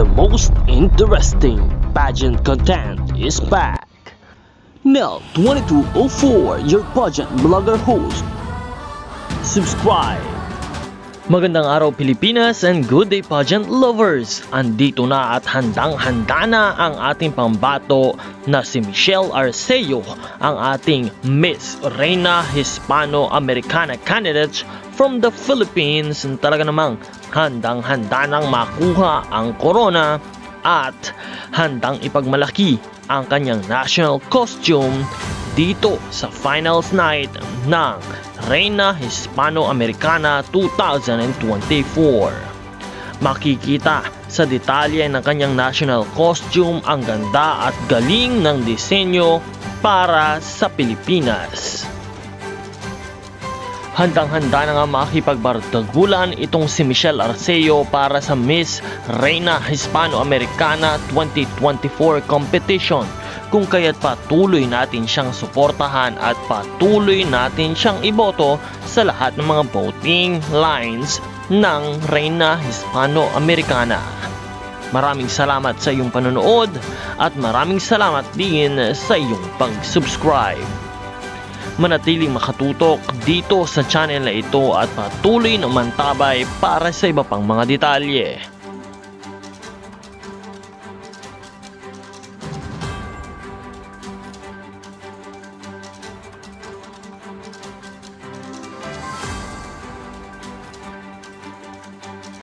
the most interesting pageant content is back. Nel 2204, your pageant blogger host. Subscribe. Magandang araw Pilipinas and good day pageant lovers! Andito na at handang-handa na ang ating pambato na si Michelle Arceo, ang ating Miss Reina Hispano-Americana candidate from the Philippines. Talaga namang handang-handa nang makuha ang corona at handang ipagmalaki ang kanyang national costume dito sa finals night ng Reina Hispano-Americana 2024. Makikita sa detalye ng kanyang national costume ang ganda at galing ng disenyo para sa Pilipinas. Handang-handa na nga makipagbardagulan itong si Michelle Arceo para sa Miss Reina Hispano-Americana 2024 competition, kung kaya't patuloy natin siyang suportahan at patuloy natin siyang iboto sa lahat ng mga voting lines ng Reina Hispano-Americana. Maraming salamat sa iyong panonood at maraming salamat din sa iyong pag-subscribe. Manatiling makatutok dito sa channel na ito at patuloy na mantabay para sa iba pang mga detalye.